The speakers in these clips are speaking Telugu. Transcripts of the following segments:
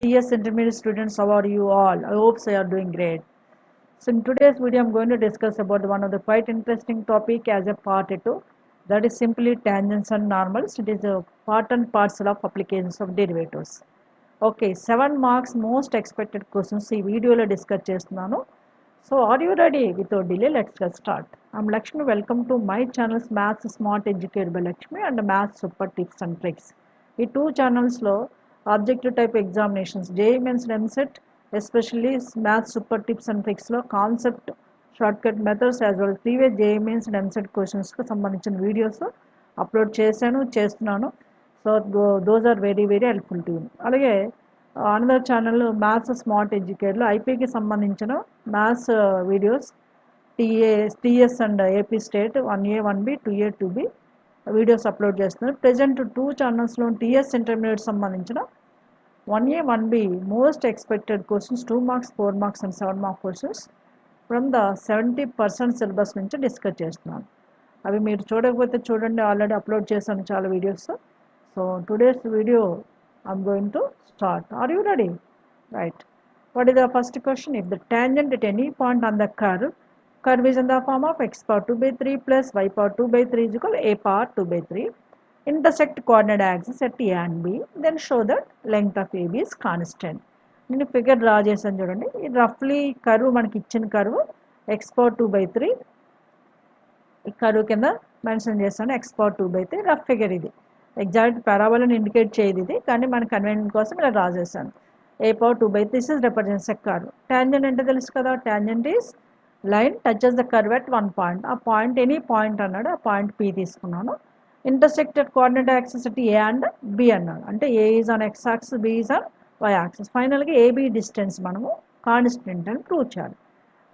CS intermediate students, how are you all? I hope so you are doing great. So in today's video, I'm going to discuss about one of the quite interesting topic as a part 2. That is simply tangents and normals. It is a part and parcel of applications of derivatives. Okay, 7 marks most expected questions ఈ వీడియోలో డిస్కస్ చేస్తున్నాను. So are you ready? Without delay, let's get start. I'm Lakshmi. Welcome to my channels Maths Smart Educated by Lakshmi and Maths Super Tips and Tricks. ఈ టూ ఛానల్స్లో objective type examinations JEE mains EAMCET especially maths super tips and ట్రిక్స్లో concept shortcut methods as well previous JEE mains and EAMCET క్వశ్చన్స్కి సంబంధించిన వీడియోస్ అప్లోడ్ చేస్తున్నాను. So those are very helpful to you. అలాగే అనదర్ ఛానల్ మ్యాథ్స్ స్మార్ట్ ఎడ్యుకేట్లో ఐపీకి సంబంధించిన maths videos TS and AP state 1A 1B 2A 2B videos upload చేస్తున్నారు. ప్రజెంట్ టూ ఛానల్స్లో టీఎస్ ఇంటర్మీడియట్ సంబంధించిన 1A 1B most expected questions 2 marks 4 marks and 7 mark questions from the 70% syllabus నుంచి డిస్కస్ చేస్తున్నాను. అవి మీరు చూడకపోతే చూడండి, ఆల్రెడీ అప్లోడ్ చేశాను చాలా videos. So today's video I'm going to start. Are you ready? Right. What is the first question? If the tangent at any point on the curve is in the form of x power 2 by 3 plus y power 2 by 3 is equal to a power 2 by 3 intersect coordinate axis at A and B, then show that length of AB is constant. నేను ఫిగర్ డ్రా చేశాను చూడండి. ఇది రఫ్లీ కర్వ్ మనకి ఇచ్చిన కర్వ్ x పవర్ 2 by 3 ఈ కర్వ్ కింద మెన్షన్ చేస్తాను. x power 2 by 3 rough figure ఇది. ఎగ్జాక్ట్ పారాబోలాని ఇండికేట్ చేయదు ఇది, కానీ మన కన్వెనియంట్ కోసం ఇలా డ్రా చేశాను. a power 2 by 3 is represents a curve. Tangent అంటే తెలుసు కదా, tangent is line touches the curve at one point. ఆ పాయింట్ ఎనీ పాయింట్ అన్నాడు, ఆ పాయింట్ P తీసుకున్నాను. ఇంటర్సెక్టెడ్ కోఆర్డినేట్ యాక్సిస్ అంటే A అండ్ B అన్నాడు, అంటే A is on X axis, B is on Y axis. ఫైనల్గా AB డిస్టెన్స్ మనము కాన్స్టెంట్ అని ప్రూవ్ చేయాలి.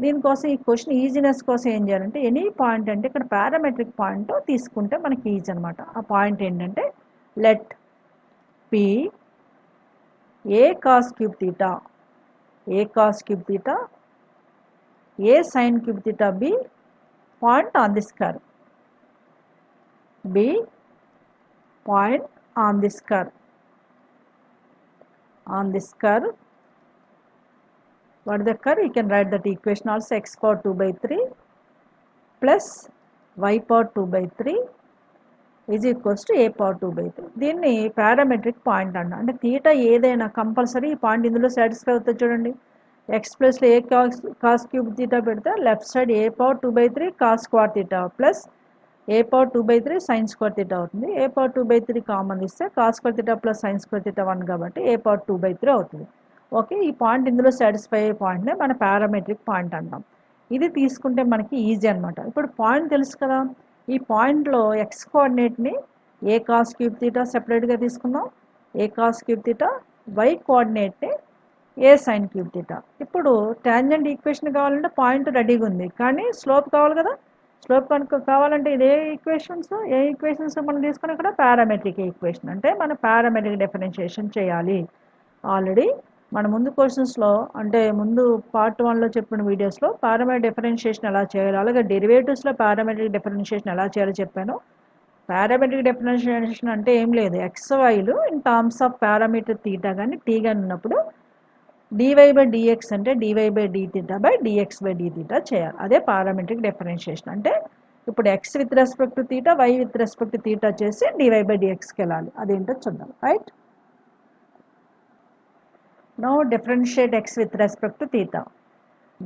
దీనికోసం ఈ క్వశ్చన్ ఈజీనెస్ కోసం ఏం చేయాలంటే ఎనీ పాయింట్ అంటే ఇక్కడ పారామెట్రిక్ పాయింట్ తీసుకుంటే మనకి ఈజీ అనమాట. ఆ పాయింట్ ఏంటంటే let P A cos cube theta, A cos cube theta, A sin cube theta be point on this curve. B point on this curve. On this curve. What is the curve? You can write that equation also, x power 2 by 3 plus y power 2 by 3 is equals to a power 2 by 3. దీన్ని పారామెట్రిక్ పాయింట్ అన్న, అంటే థీటా ఏదైనా కంపల్సరీ ఈ పాయింట్ ఇందులో సాటిస్ఫై అవుతుంది చూడండి. ఎక్స్ ప్లస్లో ఏ కాస్ క్యూబ్ థీటా పెడితే left side A power 2 by 3 cos square theta plus A power 2 by 3 sine square theta అవుతుంది. ఏ పవర్ 2 by 3 కామన్ ఇస్తే cos square theta plus sine square theta 1 కాబట్టి ఏ పవర్ 2 by 3 అవుతుంది. ఓకే, ఈ పాయింట్ ఇందులో సాటిస్ఫై అయ్యే పాయింట్నే మన పారామెట్రిక్ పాయింట్ అంటాం. ఇది తీసుకుంటే మనకి ఈజీ అనమాట. ఇప్పుడు పాయింట్ తెలుసు కదా, ఈ పాయింట్లో ఎక్స్ కోఆర్డినేట్ని ఏ కాస్ క్యూబ్ థీటా సెపరేట్గా తీసుకుందాం, a cos cube theta, Y కోఆర్డినేట్ని ఏ సైన్ క్యూబ్ థీటా. ఇప్పుడు టాంజెంట్ ఈక్వేషన్ కావాలంటే పాయింట్ రెడీగా ఉంది, కానీ స్లోప్ కావాలి కదా. స్లోప్ కనుక కావాలంటే ఇదే ఏ ఈక్వేషన్స్ మనం తీసుకుని ఇక్కడ పారామెట్రిక్ ఈక్వేషన్, అంటే మన పారామెట్రిక్ డిఫరెన్షియేషన్ చేయాలి. ఆల్రెడీ మన ముందు క్వశ్చన్స్లో అంటే ముందు పార్ట్ 1లో చెప్పిన వీడియోస్లో పారామెట్రిక్ డిఫరెన్షియేషన్ ఎలా చేయాలి, అలాగే డెరివేటివ్స్లో పారామెట్రిక్ డిఫరెన్షియేషన్ ఎలా చేయాలో చెప్పాను. పారామెట్రిక్ డిఫరెన్షియేషన్ అంటే ఏం లేదు, XYలు in terms of parameter theta కానీ టీ కానీ ఉన్నప్పుడు dy/dx అంటే dy/dθ/dx/dθ చేయాలి. అదే పారామెట్రిక్ డిఫరెన్షియేషన్ అంటే ఇప్పుడు x with respect to theta, y with respect to theta చేసి dy/dxకి వెళ్ళాలి. అదేంటో చూద్దాం. Right, now differentiate x with respect to theta.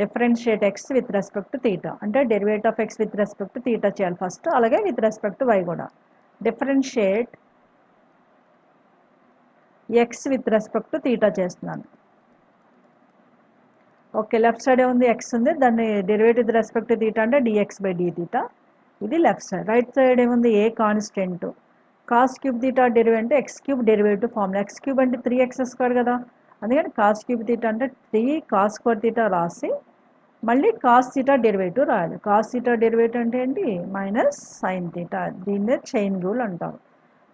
Differentiate x with respect to theta అంటే derivative of x with respect to theta చేయాలి ఫస్ట్, అలాగే విత్ రెస్పెక్ట్ టు y కూడా. Differentiate x with respect to theta చేస్తున్నాను. ఓకే, లెఫ్ట్ సైడ్ ఉంది x ఉంది, దాన్ని derivative with respect to theta అంటే dx/dθ. ఇది లెఫ్ట్ సైడ్. రైట్ సైడ్ ఏముంది, a constant cos cube theta derivative అంటే x cube derivative formula. x cube అంటే 3x² కదా, అందుకని కాస్ క్యూబ్ థీటా అంటే 3 కాస్ స్క్వేర్ థీటా రాసి మళ్ళీ కాస్ థీటా డెరివేటివ్ రాయాలి. కాస్ థీటా డెరివేటివ్ అంటే ఏంటి, మైనస్ సైన్ థీటా. దీన్నే చైన్ రూల్ అంటారు.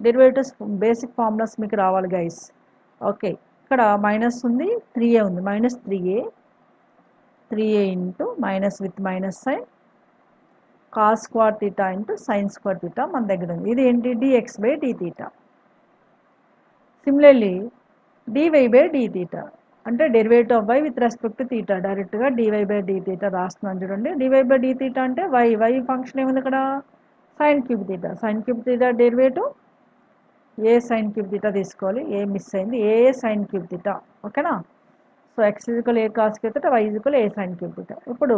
డెరివేటివ్స్ బేసిక్ ఫార్ములాస్ మీకు రావాలి గైస్. ఓకే, ఇక్కడ మైనస్ ఉంది, 3a ఉంది, minus 3a into minus with minus sine cos square theta into sine square theta మన దగ్గర ఉంది. ఇది ఏంటి, dx/dθ. Similarly dy by D theta అంటే derivative of y with respect to theta డైరెక్ట్గా dy బై డి తీటా రాస్తున్నాను చూడండి. dy బై డి తీటా అంటే y ఫంక్షన్ ఏముంది ఇక్కడ sine cube theta. Sine cube theta derivative a sine cube theta తీసుకోవాలి. ఏ మిస్ అయింది, ఏ సైన్ క్యూబ్ తీటా. ఓకేనా. So x equal a cos cube theta, y equal a sine cube theta. ఇప్పుడు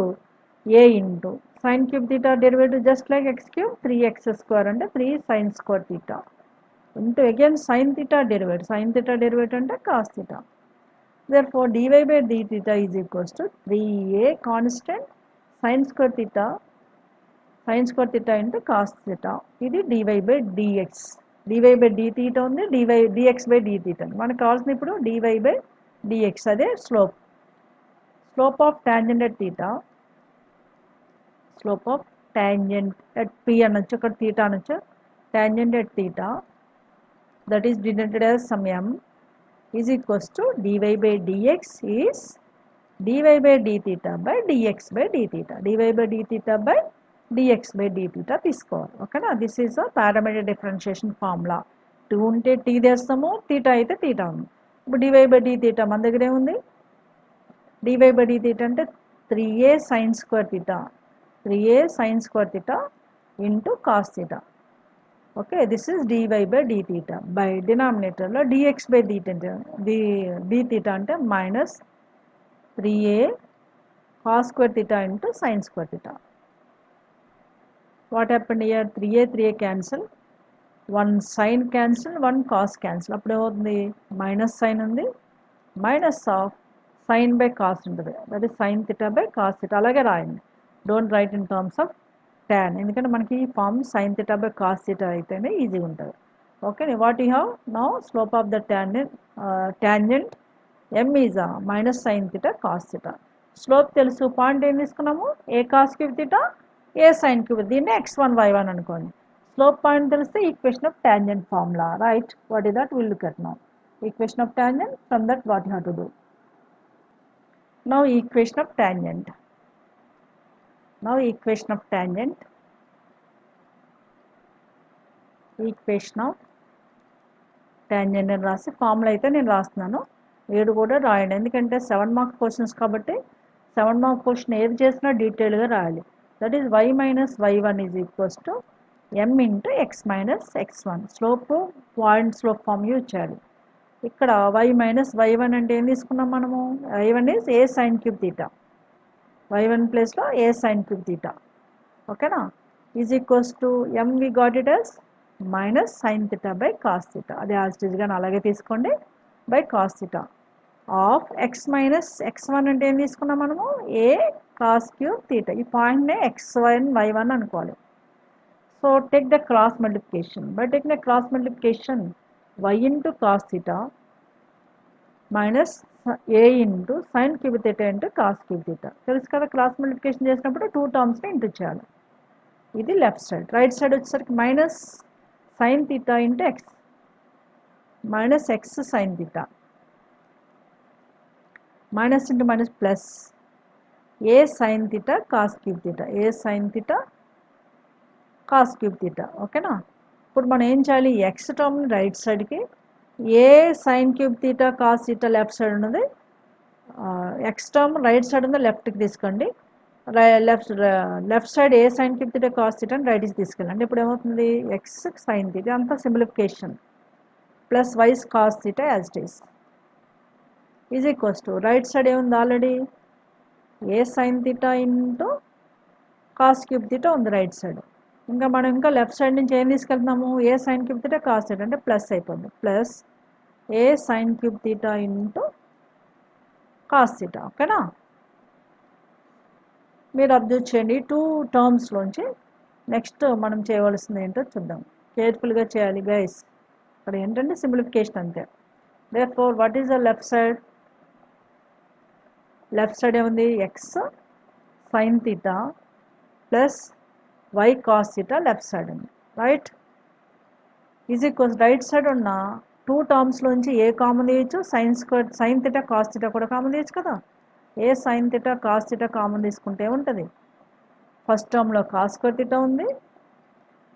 a into sine cube theta derivative just like x cube 3x² అంటే 3 sine square theta into again sin theta derivative. Sin theta derivative అంటే cos theta. Therefore dy by d theta is equals to 3a constant sin square theta into cos theta. ఇది dy by dx. dy by d theta ఉంది, dx by d theta. మనకు కావాల్సింది ఇప్పుడు dy by dx. అదే slope. Slope of tangent at theta. Slope of tangent at p అనొచ్చు, ఇక్కడ theta అనొచ్చు. Tangent at theta, that is denoted as some m, is equals to dy by dx is dy by d theta by dx by d theta. dy by d theta by dx by d theta తీసుకోవాలి. ఓకేనా. This is a parameter differentiation formula. 2 ఉంటే t చేస్తాము, తీటా అయితే తీటా ఉంది. ఇప్పుడు dy by d theta మన దగ్గర ఏముంది, dy by d theta అంటే 3a sin square theta, 3a sin square theta into cos theta. Okay, this is dy by d theta by denominator lo dx by d theta ante minus 3a cos square theta into sin square theta. What happened here? 3a cancel, 1 sin cancel, 1 cos cancel. Appudu emutundi minus sign undi, minus of sin by cos untadi, that is sin theta by cos theta. Alage raayandi, don't write in terms of tan, ఎందుకంటే మనకి ఈ form sin theta by cos theta అయితేనే ఈజీగా ఉంటుంది. Okay, what you have now slope of the tangent m is minus sin theta cos theta. Slope తెలుసు, పాయింట్ ఏం తీసుకున్నాము, a cos cube theta a sine cube, దీన్ని x1 y1 అనుకోండి. స్లోప్ పాయింట్ తెలిస్తే equation of tangent formula, right. What is that, will look at now equation of tangent. From that what you have to do now, equation of tangent. Now equation of tangent, equation of tangent అని రాసి ఫార్ములా అయితే నేను రాస్తున్నాను. 7 కూడా రాయండి, ఎందుకంటే 7 మార్క్ క్వశ్చన్స్ కాబట్టి 7 మార్క్ క్వశ్చన్ ఏది చేసినా డీటెయిల్గా రాయాలి. That is y minus y1 is equals to m into x minus x1. Slope point slope form use చేయాలి. ఇక్కడ y మైనస్ y1 అంటే ఏం తీసుకున్నాం మనము, y1 is a sine cube theta, y1 ప్లేస్లో ఏ సైన్ క్యూబ్ తీటా. ఓకేనా. Is equals to m we got it as minus sine theta by cos theta, అది యాజ్ ఇట్ ఈజ్ గాని అలాగే తీసుకోండి, by cos theta of x minus x1 అంటే ఏం తీసుకున్నాం మనము, ఏ కాస్ క్యూబ్ థీటా. ఈ పాయింట్నే x1 y1 అనుకోవాలి. So take the cross multiplication. By taking the cross multiplication y into cos theta minus A into sine cube theta into cos cube theta. తెలుసు కదా, క్రాస్ మల్టిప్లికేషన్ చేసినప్పుడు 2 టర్మ్స్ని ఇంటూ చేయాలి. ఇది లెఫ్ట్ సైడ్. రైట్ సైడ్ వచ్చేసరికి minus sine theta into x minus x sine theta, minus into minus plus a sine theta cos cube theta, a sine theta cos cube theta. ఓకేనా. ఇప్పుడు మనం ఏం చేయాలి, ఎక్స్ టర్మ్ని రైట్ సైడ్కి, a sine cube theta cos theta left side ఉన్నది, ఎక్స్ టర్మ్ రైట్ సైడ్ ఉంది లెఫ్ట్కి తీసుకోండి, left side a sine cube theta cos theta అని రైట్కి తీసుకెళ్ళండి. ఇప్పుడు ఏమవుతుంది, ఎక్స్ సైన్ థీటా అంతా simplification plus y's cos theta as it is is equals to right side ఏముంది already, a sine theta into cos cube theta ఉంది రైట్ సైడ్. ఇంకా మనం ఇంకా లెఫ్ట్ సైడ్ నుంచి ఏం తీసుకెళ్తున్నాము, a sine cube theta cos theta అంటే ప్లస్ అయిపోతుంది, plus a sine cube theta into cos theta. ఓకేనా. మీరు అబ్జర్వ్ చేయండి 2 టర్మ్స్లోంచి నెక్స్ట్ మనం చేయవలసింది ఏంటో చూద్దాం. కేర్ఫుల్గా చేయాలి గైస్, ఇక్కడ ఏంటంటే సింప్లిఫికేషన్ అంతే. Therefore what is the left side, left side ఏముంది, x sine theta plus y cos theta left side ఉంది, right. Is equals right side ఉన్న 2 టర్మ్స్లోంచి ఏ కామన్ తీయచ్చు, సైన్ థీటా కాస్ థీటా కూడా కామన్ తీయచ్చు కదా. A sine theta cos theta common తీసుకుంటే ఉంటుంది, ఫస్ట్ టర్మ్లో కాస్ స్క్వేర్ థీటా ఉంది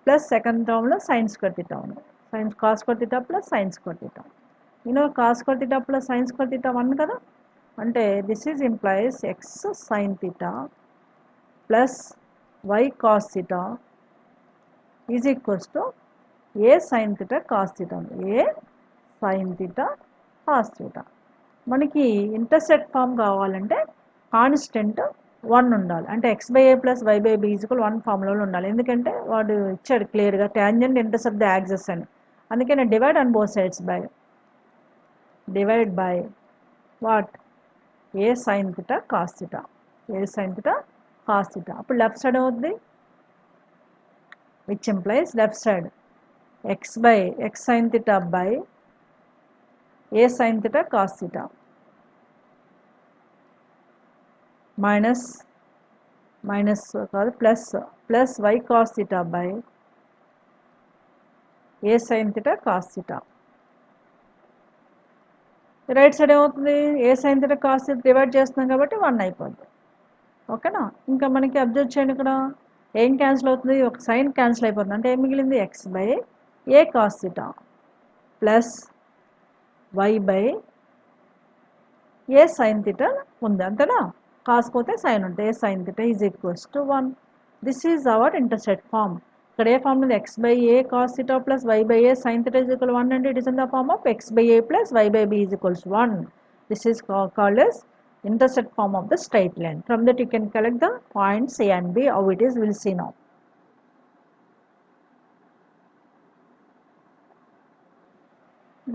ప్లస్ సెకండ్ టర్మ్లో సైన్ స్క్వేర్ థీటా ఉంది, sine cos square theta plus sine square theta. cos square theta plus sin square theta 1 కదా, అంటే this is implies x sin theta plus y cos theta is equals to a sin theta cos theta, a sin theta cos theta. మనకి ఇంటర్సెక్ట్ ఫామ్ కావాలంటే కాన్స్టెంట్ 1 ఉండాలి, అంటే x by a plus y by b is equal 1 ఫామ్లో ఉండాలి. ఎందుకంటే వాడు ఇచ్చాడు క్లియర్గా ట్యాంజెంట్ ఇంటర్సెప్ట్ ద యాక్సెస్ అని. అందుకే నేను divide on both sides by divide by what a sine theta cos theta, a sine theta cos theta. అప్పుడు లెఫ్ట్ సైడ్ అవుద్ది, which implies left side x by x sine theta by a sine theta cos theta minus కాదు plus y cos theta by a sine theta cos theta. Right side ఏమవుతుంది, a sine theta cos theta divide చేస్తున్నాం కాబట్టి 1 అయిపోద్ది. ఓకేనా, ఇంకా మనకి అబ్జర్వ్ చేయండి, ఇక్కడ ఏం క్యాన్సిల్ అవుతుంది, ఒక సైన్ క్యాన్సిల్ అయిపోతుంది, అంటే ఏం మిగిలింది x by a cos theta plus y by a sine theta ఉంది, అంతేనా. కాకపోతే సైన్ ఉంటే a sine theta is equals to 1. This is our intersect form. ఇక్కడ ఏ ఫామ్ ఉంది, x by a cos theta plus y by a sine theta is equal 1 అంటే it is in the form of x by a plus y by b is equals 1. This is called as intercept form of the straight line. From that you can collect the points A and B. How it is, we will see now.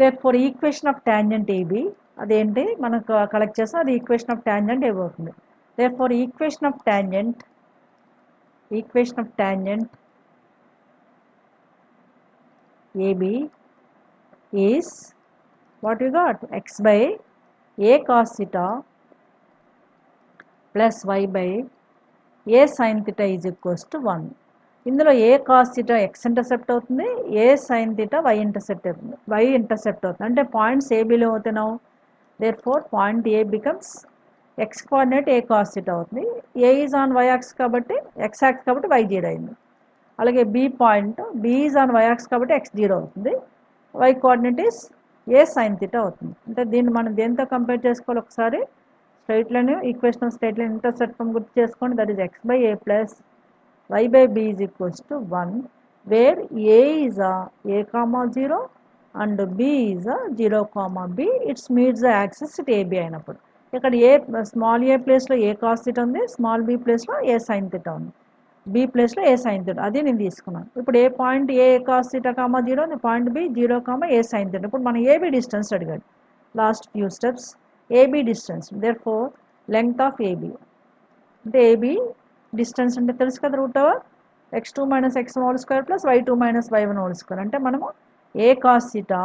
Therefore equation of tangent AB అదేంటి మనకు కలెక్ట్ చేస్తాం, అది ఈక్వేషన్ ఆఫ్ టాంజెంట్ AB అవుతుంది. Therefore equation of tangent AB is what we got, x by a cos theta plus y by a sine theta is equals to 1. ఇందులో a cos theta x intercept అవుతుంది, a sine theta y intercept అవుతుంది, అంటే పాయింట్స్ ఏబీలో అవుతున్నావు. Therefore point a becomes x coordinate a cos theta అవుతుంది, a is on y axis కాబట్టి ఎక్స్ యాక్స్ కాబట్టి వై జీరో అయింది. అలాగే b point b is on y axis కాబట్టి ఎక్స్ జీరో అవుతుంది, y coordinate is A sine theta అవుతుంది. అంటే దీన్ని మనం దేంతో కంపేర్ చేసుకోవాలి, ఒకసారి straight line equation of straight line intercept form గుర్తు చేసుకోండి. That is x by a plus y by b is equals to 1, where a is a comma 0 and b is 0 comma b. It's meets the axis it AB అయినప్పుడు. ఇక్కడ ఏ స్మాల్ ఏ ప్లేస్లో ఏ కాస్ థీటా ఉంది, స్మాల్ బి ప్లేస్లో ఏ సైన్ థీటా ఉంది, బి ప్లేస్లో ఏ సైన్ థీటా, అది నేను తీసుకున్నాను. ఇప్పుడు ఏ పాయింట్ ఏ కాస్ థీటా కామా 0 ఉంది, పాయింట్ బి 0 కామా ఏ సైన్ థీటా. ఇప్పుడు మనం ఏబి డిస్టెన్స్ అడిగాడు, last few steps AB distance. Therefore length of AB అంటే AB distance అంటే తెలుసు కదా, root over x2 minus x1 whole square plus y2 minus y1 whole square. అంటే మనము a cos theta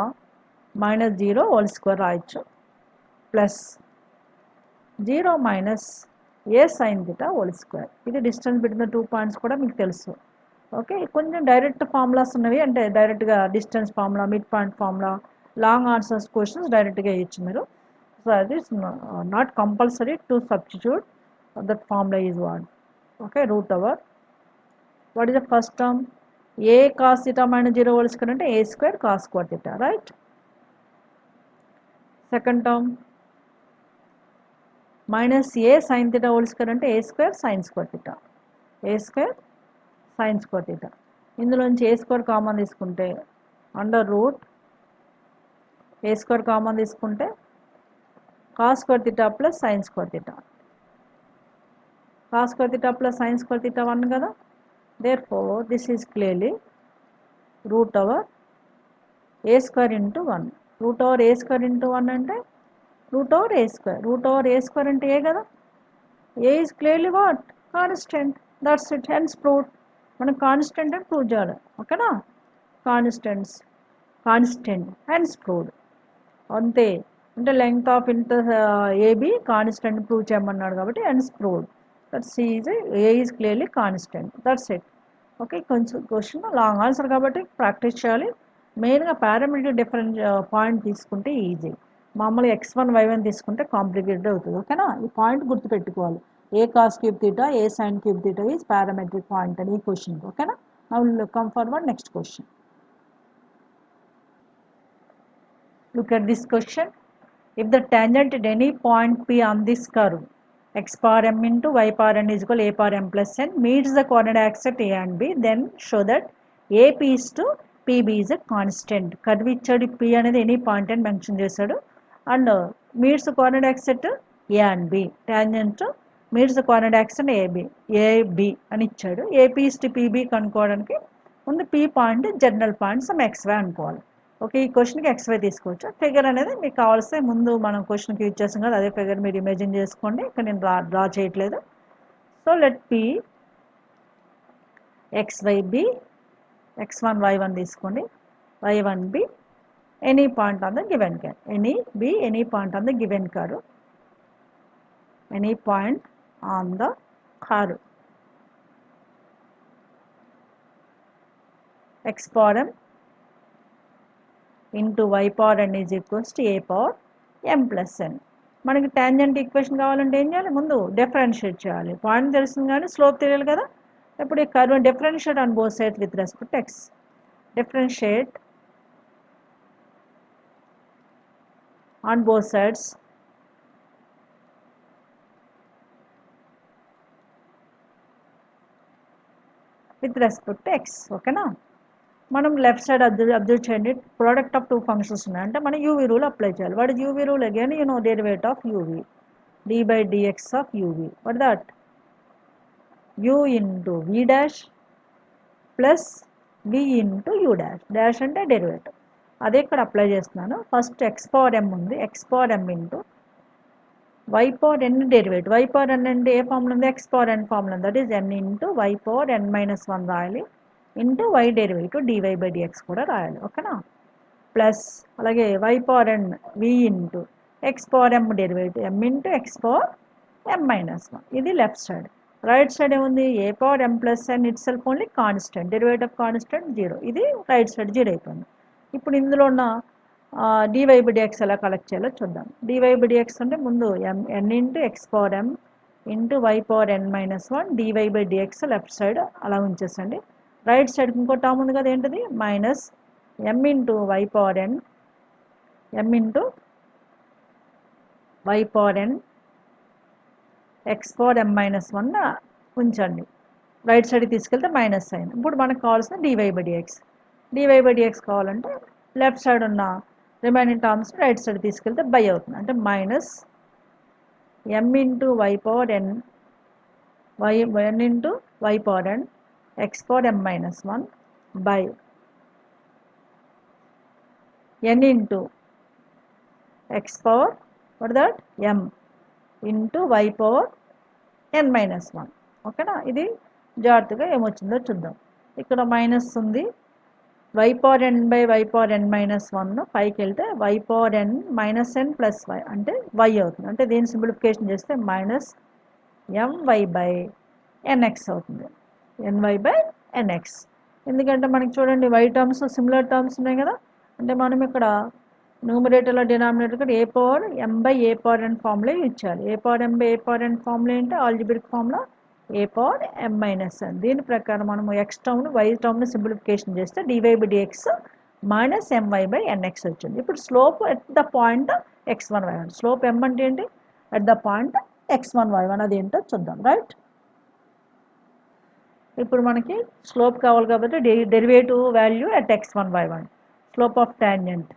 minus 0 whole square రాయొచ్చు plus 0 minus a sine theta whole square. ఇది డిస్టెన్స్ బిట్వీన్ ద 2 పాయింట్స్ కూడా మీకు తెలుసు. ఓకే, కొంచెం డైరెక్ట్ ఫార్ములాస్ ఉన్నవి, అంటే డైరెక్ట్గా distance formula, mid point formula, long answers questions డైరెక్ట్గా వేయచ్చు మీరు. So it is not compulsory to substitute, that formula is what, okay, root over what is the first term, a cos theta minus 0 whole square ante a square cos square theta, right. Second term minus a sin theta whole square ante a square sin square theta, a square sin square theta. ఇందులో నుంచి a square కామన్ తీసుకుంటే under root a square common తీసుకుంటే cos square theta plus sin square theta, cos square theta plus sin square theta 1 కదా. Therefore this is clearly root over a square into 1. root over a square into 1 అంటే root over a square, root over a square అంటే ఏ కదా, a is clearly what, constant. That's it, hence proved. మనం కాన్స్టెంట్ అని ప్రూవ్ చేయాలి, ఓకేనా. కాన్స్టెంట్ hence proved అంతే. అంటే length of AB constant prove చేయమన్నాడు కాబట్టి hence proved. That's a is clearly constant. That's it. Okay, కొంచెం క్వశ్చన్ లాంగ్ ఆన్సర్ కాబట్టి ప్రాక్టీస్ చేయాలి. మెయిన్గా పారామీటర్ డిఫరెంట్ పాయింట్ తీసుకుంటే ఈజీ, మామూలుగా x1 y1 తీసుకుంటే కాంప్లికేటెడ్ అవుతుంది, ఓకేనా. ఈ పాయింట్ గుర్తుపెట్టుకోవాలి, a cos cube theta a sine cube theta is parametric point అని ఈ క్వశ్చన్, ఓకేనా. Now will come forward next question. Look at this question. If the tangent at any point P on this curve x power m into y power n is equal to a power m plus n meets the coordinate axis at a and b, then show that AP is to PB is a constant. Curve ఇచ్చాడు P అనేది ఎనీ పాయింట్ అని మెన్షన్ చేశాడు and meets coordinate axis at A and B. Tangent meets coordinate axis at AB అని ఇచ్చాడు. AP is to PB కనుక్కోవడానికి ముందు P point general point some XY అనుకోవాలి. ఓకే, ఈ క్వశ్చన్కి XY తీసుకోవచ్చు. ఫిగర్ అనేది మీకు కావాల్సిన ముందు మనం క్వశ్చన్కి యూజ్ చేస్తాం కదా, అదే ఫిగర్ మీరు ఇమేజిన్ చేసుకోండి. ఇక్కడ నేను డ్రా చేయట్లేదు. So let P XYB x1 y1 తీసుకోండి, y1b any point on the given curve, any point on the given curve, any point on the curve x power m into y power n is equals to a power m plus n. మనకి టాంజెంట్ ఈక్వేషన్ కావాలంటే ఏం చేయాలి, ముందు డిఫరెన్షియేట్ చేయాలి. పాయింట్ తెలుస్తుంది కానీ స్లోప్ తెలియాలి కదా. ఇప్పుడు ఈ curve differentiate on both sides with respect x. Differentiate on both sides with respect to x. ఓకేనా, మనం లెఫ్ట్ సైడ్ అబ్జర్వ్ చేయండి. ప్రోడక్ట్ ఆఫ్ టూ ఫంక్షన్స్ ఉన్నాయి అంటే మనం యూవీ రూల్ అప్లై చేయాలి. What is UV rule again? You know derivative of UV, d by dx of UV. What that? U into v dash plus v into u dash. Dash అంటే డెరివేటివ్, అదే ఇక్కడ అప్లై చేస్తున్నాను. ఫస్ట్ ఎక్స్ పవర్ ఎం ఉంది, x power m into y power n derivative. Y power n అంటే ఏ ఫార్ములా ఉంది? ఎక్స్ పవర్ ఎన్ ఫార్ములా ఉంది. That is n into y power n minus 1 రాయాలి, into y derivative dy by dx కూడా రాయాలి. ఓకేనా, ప్లస్ అలాగే y power n v into x power m derivative m into x power m minus 1. ఇది లెఫ్ట్ సైడ్. రైట్ సైడ్ ఏముంది? A power M plus n itself only constant, derivative constant 0. ఇది రైట్ సైడ్ 0 అయిపోయింది. ఇప్పుడు ఇందులో ఉన్న డివై బై డిఎక్స్ ఎలా కలెక్ట్ చేయాలో చూద్దాం. డివై బై డిఎక్స్ అంటే ముందు n into x power m into y power n minus 1 dy by dx left side అలా ఉంచేసండి. రైట్ సైడ్కి ఇంకో టర్మ్ ఉంది కదా, ఏంటిది? Minus m into y power n, m into y power n x power m minus 1 ఉంచండి. రైట్ సైడ్కి తీసుకెళ్తే మైనస్ అయింది. ఇప్పుడు మనకు కావాల్సిన dy by dx. Dy by dx కావాలంటే లెఫ్ట్ సైడ్ ఉన్న రిమైనింగ్ టర్మ్స్ రైట్ సైడ్ తీసుకెళ్తే బై అవుతుంది. అంటే minus m into y power n n into y power n x power m minus 1 by n into x power what that m into y power n minus 1. ఓకేనా, ఇది జాగ్రత్తగా ఏమొచ్చిందో చూద్దాం. ఇక్కడ మైనస్ ఉంది, y power n by y power n minus 1 పైకి వెళ్తే y power n minus n plus y అంటే y అవుతుంది. అంటే దీన్ని సింప్లిఫికేషన్ చేస్తే మైనస్ my by nx అవుతుంది, ny by nx. ఎందుకంటే మనకి చూడండి y టర్మ్స్ సిమిలర్ టర్మ్స్ ఉన్నాయి కదా, అంటే మనం ఇక్కడ న్యూమరేటర్లో డినామినేటర్ కూడా a power m by a power n formula ఇచ్చాలి. A power m by a power n formula ఏంటి? Algebraic formula a power m minus n. దీని ప్రకారం మనము x టర్మ్ను y టర్మ్ను సింప్లిఫికేషన్ చేస్తే dy by dx minus my by nx వచ్చింది. ఇప్పుడు slope at the point x1 y1. Slope m అంటే ఏంటి? At the point x1 y1. అది ఏంటో చూద్దాం. రైట్, ఇప్పుడు మనకి స్లోప్ కావాలి కాబట్టి derivative value at x1 y1, slope of tangent,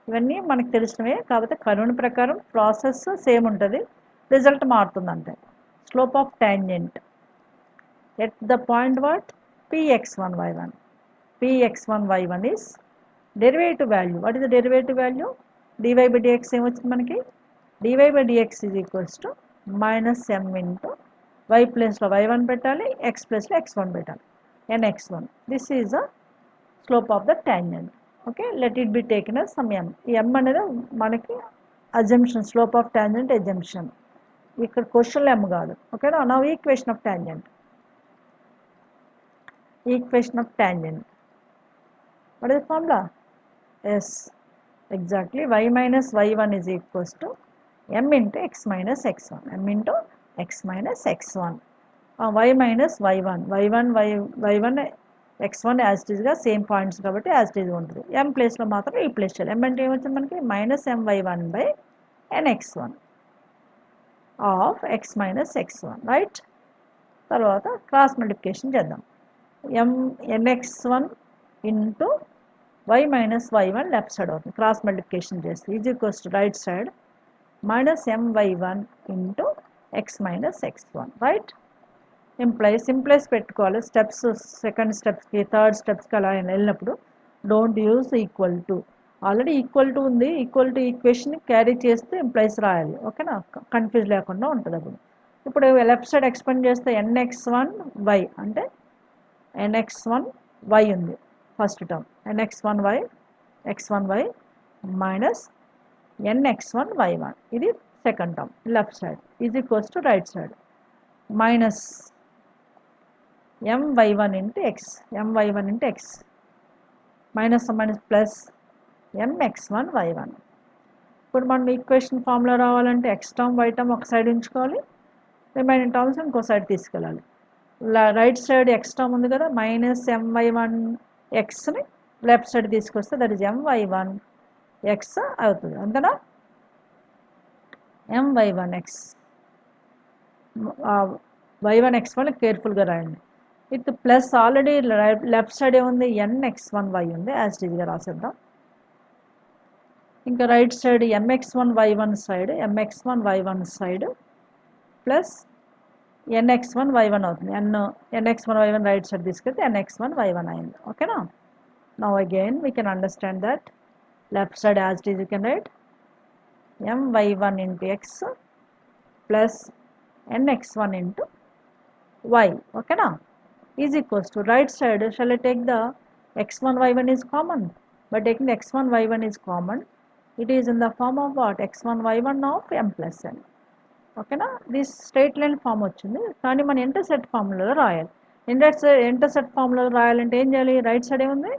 ఇవన్నీ మనకు తెలిసినవే. కాకపోతే కర్వ్ ప్రకారం ప్రాసెస్ సేమ్ ఉంటుంది, రిజల్ట్ మారుతుంది అంతే. Slope of tangent at the point what? px1 y1. px1 y1 is derivative value. What is the derivative value? Dy by dx ఏమొచ్చింది మనకి? Dy by dx is equals to minus m into y ప్లేస్లో y1 పెట్టాలి, x ప్లేస్లో x1 పెట్టాలి, nx1. This is the slope of the tangent. Okay, let it be taken as some m. ఈ m అనేది మనకి assumption, slope of tangent assumption. ఇక్కడ క్వశ్చన్లో m కాదు. ఓకేనా, now equation of tangent. Equation of tangent, what is the formula? Yes, exactly y minus y1 is equals to m into x minus x1, m into x minus x1. y minus y1, y1 x1 as it ఈస్గా సేమ్ పాయింట్స్ కాబట్టి యాజ్ ఇట్ ఈస్గా ఉంటుంది. m ప్లేస్లో మాత్రం రీప్లేస్ చేయాలి. m అంటే ఏమొచ్చింది మనకి minus my1 by nx1 of x minus x1 right. తర్వాత క్రాస్ మల్టిప్లికేషన్ చేద్దాం. nx1 into y minus y1 left side అవుతుంది. క్రాస్ మల్టిప్లికేషన్ చేస్తే is equals to right side minus my1 into x minus x1 right. implies పెట్టుకోవాలి. స్టెప్స్ సెకండ్ స్టెప్స్కి థర్డ్ స్టెప్స్కి అలా వెళ్ళినప్పుడు don't use equal to. Already equal to ఉంది, ఈక్వల్ టు ఈక్వేషన్ క్యారీ చేస్తే ఇంప్లైస్ రాయాలి. ఓకేనా, కన్ఫ్యూజ్ లేకుండా ఉంటుంది. అప్పుడు ఇప్పుడు లెఫ్ట్ సైడ్ ఎక్స్పెండ్ చేస్తే nx1y అంటే nx1y ఉంది first term, nx1y x1y minus nx1y1 ఇది second term left side is equals to right side minus my1 into X, my1 into x minus minus plus mx1y1. ఇప్పుడు మనం ఈక్వేషన్ ఫార్ములా రావాలంటే ఎక్స్ టర్మ్ వై టర్మ్ ఒక సైడ్ ఉంచుకోవాలి, రిమైనింగ్ టర్మ్స్ ఇంకో సైడ్ తీసుకెళ్ళాలి. రైట్ సైడ్ ఎక్స్ టర్మ్ ఉంది కదా, మైనస్ my1 ఎక్స్ని లెఫ్ట్ సైడ్ తీసుకొస్తే దట్ ఈజ్ my1 ఎక్స్ అవుతుంది. అంతేనా, my1x y1 x1 కేర్ఫుల్గా రాయండి. With plus already left side ఏముంది nx1y ఉంది, యాజ్ ఈజ్గా రాసేద్దాం. ఇంకా right side mx1y1 side mx1y1 side plus nx1y1 అవుతుంది. nx1y1 రైట్ సైడ్ తీసుకెళ్తే nx1y1 అయింది. ఓకేనా. Now again we can understand that left side as it is you can write my1 into x plus nx1 into y. Okay na, is equals to right side shall I take the x1 y1 is common. By taking the x1 y1 is common, it is in the form of what, x1 y1 of m plus n. Okay na, this straight line form వచ్చింది, కానీ మన ఇంటర్సెప్ట్ ఫార్ములాలో రాయాలి. ఇంటర్సెప్ట్ ఫార్ములాలో రాయాలంటే ఏం చేయాలి, రైట్ సైడ్ ఏముంది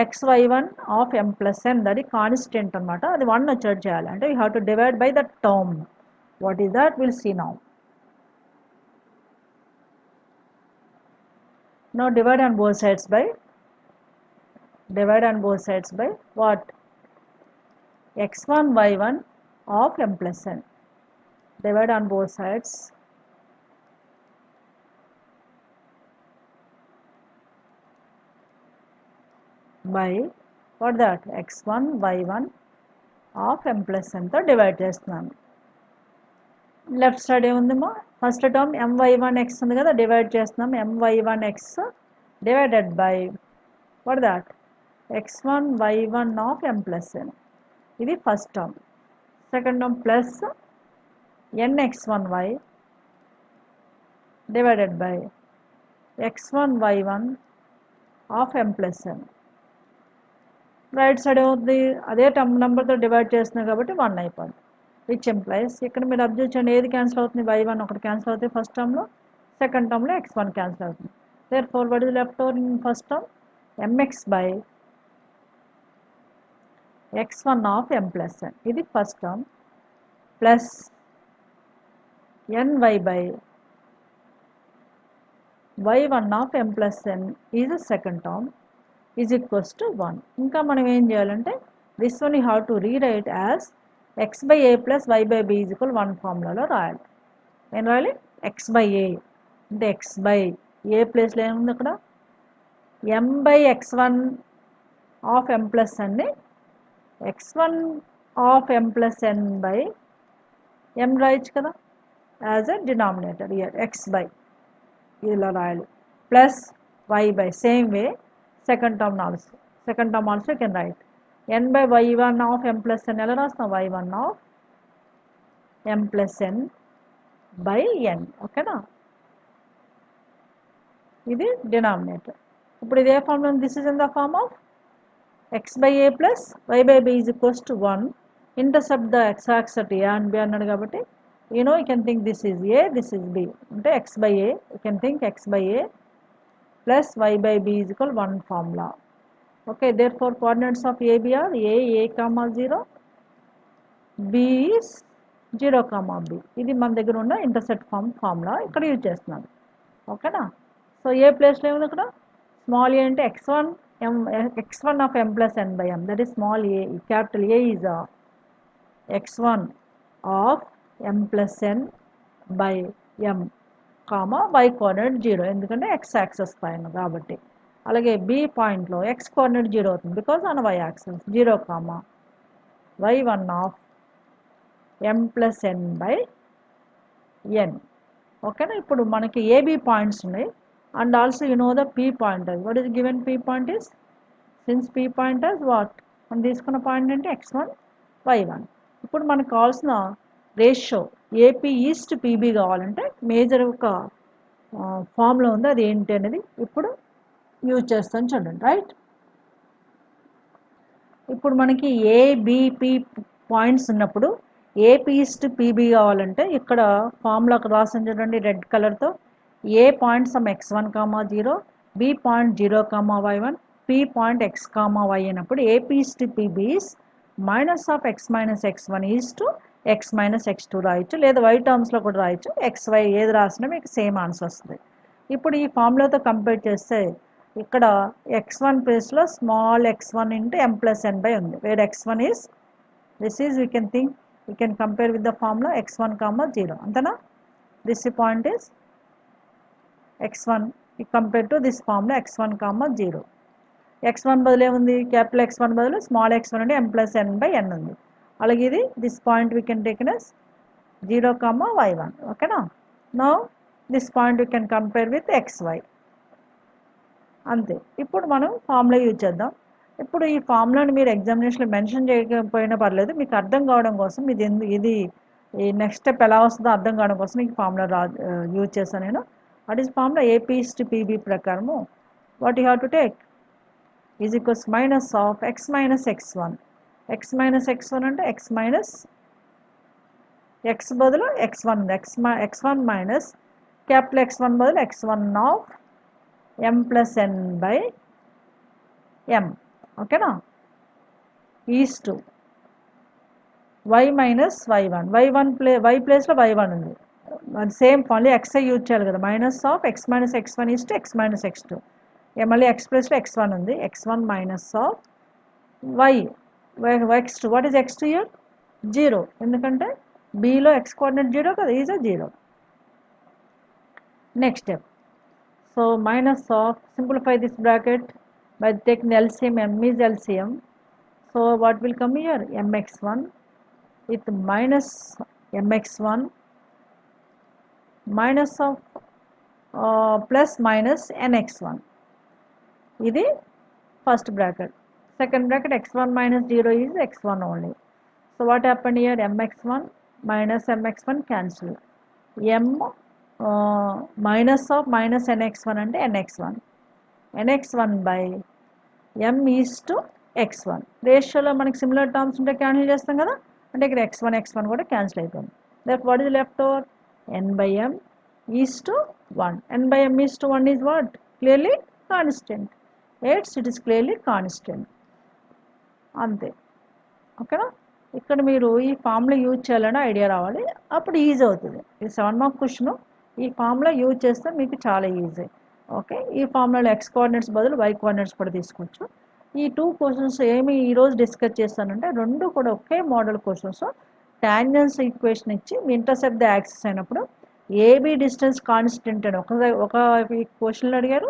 xy1 of m plus n, that is constant అనమాట, అది 1 వచ్చేటట్టు చేయాలి. అంటే you have to divide by the term. What is that, we'll see now. Now divide on both sides by what, x1 y1 of m plus n. Divide on both sides by what, that x1 y1 of m plus n తో డివైడ్ చేస్తున్నాను. లెఫ్ట్ సైడ్ ఏముందేమో ఫస్ట్ టర్మ్ my1x ఉంది కదా, డివైడ్ చేస్తున్నాం. my1x divided by what that x1 y1 of m plus n, ఇది first term. Second term plus nx1y divided by x1 y1 of m plus n. Right side ఏమవుతుంది, అదే టర్మ్ నెంబర్తో డివైడ్ చేస్తున్నాం కాబట్టి 1 అయిపోతుంది. విచ్ ఎంప్లాయిస్, ఇక్కడ మీరు అబ్జర్వ్ చేయండి ఏది క్యాన్సిల్ అవుతుంది, y1 ఒకటి క్యాన్సిల్ అవుతుంది ఫస్ట్ టర్మ్లో, సెకండ్ టర్మ్లో x1 క్యాన్సిల్ అవుతుంది. therefore what is left over in first term, mx by x1 of m plus n, ఇది first term, plus ny by y1 of m plus n is the second term is equals to 1. ఇంకా మనం ఏం చేయాలంటే this one you have to rewrite as x by a plus y by b is equal 1 ఫార్ములాలో రాయాలి. ఏం రాయాలి, x by a అంటే x by a ప్లేస్లో ఏముంది అక్కడ m by x1 of m plus n ని x1 of m plus n by m రాయొచ్చు కదా, as a denominator year x by ఇలా రాయాలి, plus y by same way second term also you can write n by y1 of m plus n ఎలా రాస్తాం, y1 of m plus n by n. ఓకేనా, ఇది డినామినేటర్. ఇప్పుడు ఇదే form, this is in the form of x by a plus y by b is equals to 1. Intercept the x axis at a and b అన్నాడు కాబట్టి you know you can think this is a, this is b, అంటే x by a, you can think x by a plus y by b is equal 1 formula. Okay, therefore coordinates of a b are a comma 0, b is 0 comma b. ఇది మన దగ్గర ఉన్న ఇంటర్సెప్ట్ ఫార్ములా ఇక్కడ యూజ్ చేస్తున్నాను. ఓకేనా, సో ఏ ప్లేస్లో ఏముంది అక్కడ small a అంటే x1 of m plus n by m, that is small a. Capital A is x1 of m plus n by m, comma y coordinate 0, ఎందుకంటే x యాక్సెస్ పైన కాబట్టి. అలాగే b పాయింట్లో x కోఆర్డినేట్ 0 అవుతుంది because on y access 0, comma y1 of m plus n by n. ఓకేనా. ఇప్పుడు మనకి ఏబి పాయింట్స్ ఉన్నాయి and also you know the p point. What is given p point is, since p point as what, మనం తీసుకున్న పాయింట్ అంటే x1 y1. ఇప్పుడు మనకు కావాల్సిన రేషియో ఏపీ ఈస్ట్ పీబీ కావాలంటే మేజర్ ఒక ఫార్ములా ఉంది, అది ఏంటి అనేది ఇప్పుడు యూజ్ చేస్తాను చూడండి. రైట్, ఇప్పుడు మనకి ఏబిపి పాయింట్స్ ఉన్నప్పుడు ఏపీ ఈస్ట్ పీబీ కావాలంటే ఇక్కడ ఫార్ములా అక్కడ రాసిన చూడండి రెడ్ కలర్తో. A point some x1, 0, B point 0, y1, P point x, y అయినప్పుడు AP is to PB is minus of x minus x1 is to x minus x2 రాయొచ్చు, లేదా y టర్మ్స్లో కూడా రాయొచ్చు. xy ఏది రాసినా మీకు సేమ్ ఆన్సర్ వస్తుంది. ఇప్పుడు ఈ ఫార్ములాతో కంపేర్ చేస్తే ఇక్కడ x1 ప్లేస్లో small x1 into m plus n by ఉంది, where x1 is this is we can compare with the formula x1, 0, అంతేనా. this point is x1 compared to this formula x1, 0. x1 బదులు ఏముంది, క్యాపిటల్ x1 బదులు స్మాల్ x1 అంటే m plus n by n ఉంది. అలాగే ఇది this point we can take as 0, y1. ఓకేనా. now this point we can compare with xy. అంతే. ఇప్పుడు మనం ఫార్ములా యూజ్ చేద్దాం. ఇప్పుడు ఈ ఫార్ములాని మీరు ఎగ్జామినేషన్లో మెన్షన్ చేయకపోయినా పర్లేదు, మీకు అర్థం కావడం కోసం ఇది ఈ నెక్స్ట్ స్టెప్ ఎలా వస్తుందో అర్థం కావడం కోసం ఈ ఫార్ములా యూజ్ చేస్తాను నేను. What is formula, AP is to PB ప్రకారము what you have to take is equals minus of x minus x1. x minus x1 అంటే x మైనస్ x బదులు x1 ఉంది, x1 మైనస్ క్యాపిటల్ x1 బదులు x1 of m plus n by m. ఓకేనా. East y minus y1, y ప్లేస్లో y1 ఉంది, అది సేమ్ మళ్ళీ xఐ యూజ్ చేయాలి కదా, minus of x minus x1 east x minus x2. మళ్ళీ x ప్లేస్లో x1 ఉంది, x1 minus of x2. What is x2 year, 0, ఎందుకంటే bలో x కోఆర్డినేట్ 0 కదా, is 0. Next step, so minus of, simplify this bracket by taking LCM, m is LCM, so what will come here, mx1 with minus mx1 minus of plus minus nx1. ఇది first bracket. Second bracket x1 minus 0 is x1 only. So what happened here, mx1 minus mx1 cancel, m minus of minus nx1 అంటే nx1, nx1 by m is to x1. రేషియోలో మనకి సిమిలర్ టర్మ్స్ ఉంటే క్యాన్సిల్ చేస్తాం కదా, అంటే ఇక్కడ x1 కూడా క్యాన్సిల్ అయిపోయింది. That what is left over, n by m is to 1. n by m is to 1 is what, clearly constant. It is clearly constant. అంతే. ఓకేనా. ఇక్కడ మీరు ఈ ఫార్ములా యూజ్ చేయాలని ఐడియా రావాలి, అప్పుడు ఈజీ అవుతుంది. ఈ 7 మార్క్ క్వశ్చన్ ఈ ఫార్ములా యూజ్ చేస్తే మీకు చాలా ఈజీ. ఓకే. ఈ ఫార్ములాలో x కోఆర్డినేట్స్ బదులు y కోఆర్డినేట్స్ కూడా తీసుకోవచ్చు. ఈ 2 క్వశ్చన్స్ ఏమి ఈరోజు డిస్కస్ చేస్తానంటే రెండు కూడా ఒకే మోడల్ క్వశ్చన్స్. టాంజెన్స్ ఈక్వేషన్ ఇచ్చి మీ ఇంటర్సెప్ట్ ద యాక్సిస్ అయినప్పుడు ఏబీ డిస్టెన్స్ కాన్స్టెంట్ అని ఒక క్వశ్చన్లు అడిగారు,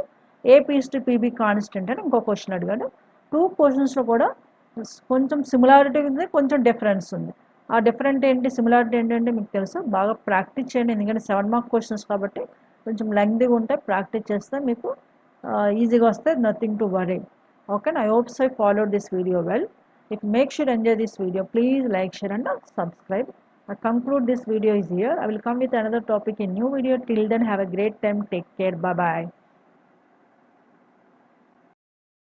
ఏపీ ఈస్ట్ పీబీ కాన్స్టెంట్ అని ఇంకో క్వశ్చన్ అడిగారు. 2 క్వశ్చన్స్లో కూడా కొంచెం సిమిలారిటీ ఉంది, కొంచెం డిఫరెన్స్ ఉంది. ఆ డిఫరెంట్ ఏంటి, సిమిలారిటీ ఏంటంటే మీకు తెలుసు, బాగా ప్రాక్టీస్ చేయండి, ఎందుకంటే 7 మార్క్ క్వశ్చన్స్ కాబట్టి కొంచెం లెంగ్తీగా ఉంటే ప్రాక్టీస్ చేస్తే మీకు ఈజీగా వస్తే, nothing to worry. Okay. I hopes I followed this video well. If make sure enjoy this video, please like, share and subscribe. I conclude this video is here. I will come with another topic in new video. Till then, have a great time. Take care. Bye bye.